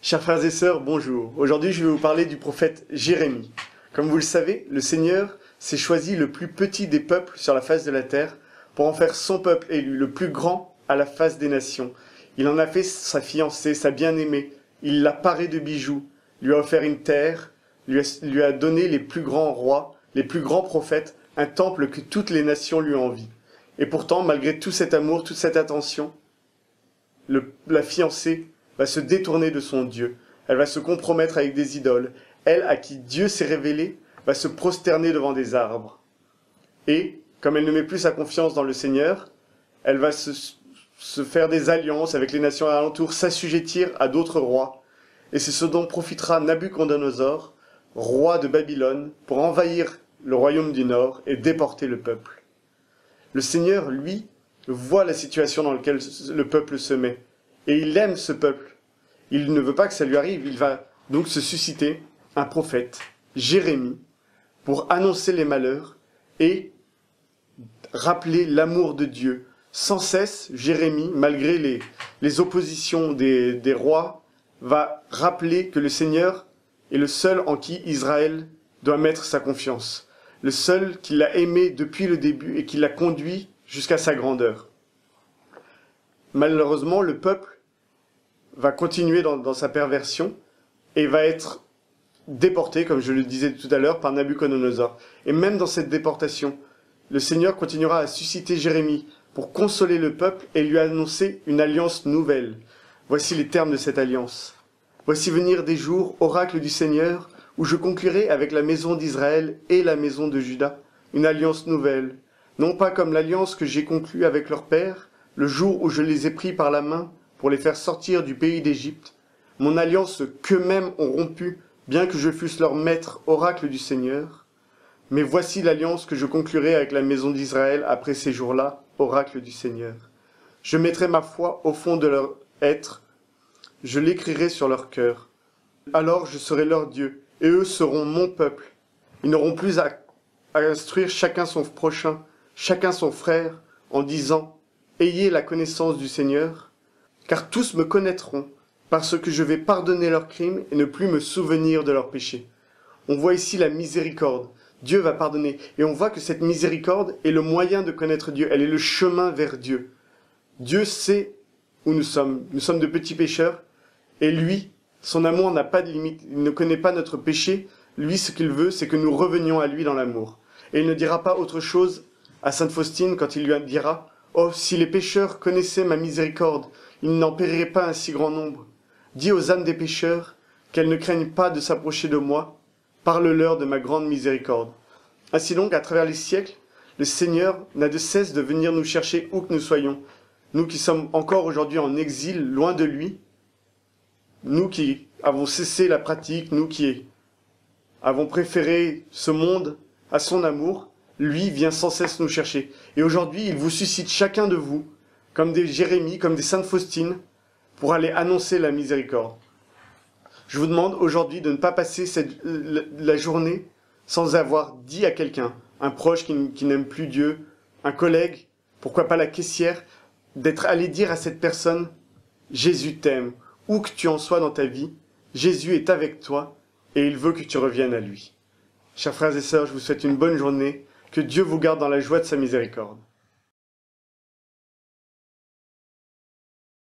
Chers frères et sœurs, bonjour. Aujourd'hui, je vais vous parler du prophète Jérémie. Comme vous le savez, le Seigneur s'est choisi le plus petit des peuples sur la face de la terre pour en faire son peuple élu, le plus grand à la face des nations. Il en a fait sa fiancée, sa bien-aimée. Il l'a parée de bijoux, lui a offert une terre, lui a donné les plus grands rois, les plus grands prophètes, un temple que toutes les nations lui envient. Et pourtant, malgré tout cet amour, toute cette attention, la fiancée va se détourner de son Dieu. Elle va se compromettre avec des idoles. Elle, à qui Dieu s'est révélé, va se prosterner devant des arbres. Et, comme elle ne met plus sa confiance dans le Seigneur, elle va se faire des alliances avec les nations alentours, s'assujettir à d'autres rois. Et c'est ce dont profitera Nabuchodonosor, roi de Babylone, pour envahir le royaume du Nord et déporter le peuple. Le Seigneur, lui, voit la situation dans laquelle le peuple se met. Et il aime ce peuple. Il ne veut pas que ça lui arrive. Il va donc se susciter un prophète, Jérémie, pour annoncer les malheurs et rappeler l'amour de Dieu. Sans cesse, Jérémie, malgré les oppositions des rois, va rappeler que le Seigneur est le seul en qui Israël doit mettre sa confiance. Le seul qui l'a aimé depuis le début et qui l'a conduit jusqu'à sa grandeur. Malheureusement, le peuple va continuer dans sa perversion et va être déporté, comme je le disais tout à l'heure, par Nabuchodonosor. Et même dans cette déportation, le Seigneur continuera à susciter Jérémie pour consoler le peuple et lui annoncer une alliance nouvelle. Voici les termes de cette alliance. Voici venir des jours, oracle du Seigneur, où je conclurai avec la maison d'Israël et la maison de Juda une alliance nouvelle, non pas comme l'alliance que j'ai conclue avec leur père, le jour où je les ai pris par la main pour les faire sortir du pays d'Égypte, mon alliance qu'eux-mêmes ont rompue, bien que je fusse leur maître, oracle du Seigneur. Mais voici l'alliance que je conclurai avec la maison d'Israël après ces jours-là, oracle du Seigneur. Je mettrai ma foi au fond de leur être, je l'écrirai sur leur cœur. Alors je serai leur Dieu, et eux seront mon peuple. Ils n'auront plus à instruire chacun son prochain, chacun son frère, en disant « Ayez la connaissance du Seigneur », car tous me connaîtront, parce que je vais pardonner leurs crimes et ne plus me souvenir de leurs péchés. On voit ici la miséricorde. Dieu va pardonner. Et on voit que cette miséricorde est le moyen de connaître Dieu. Elle est le chemin vers Dieu. Dieu sait où nous sommes. Nous sommes de petits pécheurs. Et lui, son amour n'a pas de limite. Il ne connaît pas notre péché. Lui, ce qu'il veut, c'est que nous revenions à lui dans l'amour. Et il ne dira pas autre chose à Sainte Faustine quand il lui dira « Oh, si les pécheurs connaissaient ma miséricorde, ils n'en paieraient pas un si grand nombre. Dis aux âmes des pécheurs qu'elles ne craignent pas de s'approcher de moi. Parle-leur de ma grande miséricorde. » Ainsi donc, à travers les siècles, le Seigneur n'a de cesse de venir nous chercher où que nous soyons. Nous qui sommes encore aujourd'hui en exil, loin de lui, nous qui avons cessé la pratique, nous qui avons préféré ce monde à son amour, lui vient sans cesse nous chercher. Et aujourd'hui, il vous suscite chacun de vous, comme des Jérémie, comme des Sainte Faustine, pour aller annoncer la miséricorde. Je vous demande aujourd'hui de ne pas passer la journée sans avoir dit à quelqu'un, un proche qui n'aime plus Dieu, un collègue, pourquoi pas la caissière, d'être allé dire à cette personne « Jésus t'aime ». Où que tu en sois dans ta vie, Jésus est avec toi et il veut que tu reviennes à lui. Chers frères et sœurs, je vous souhaite une bonne journée, que Dieu vous garde dans la joie de sa miséricorde.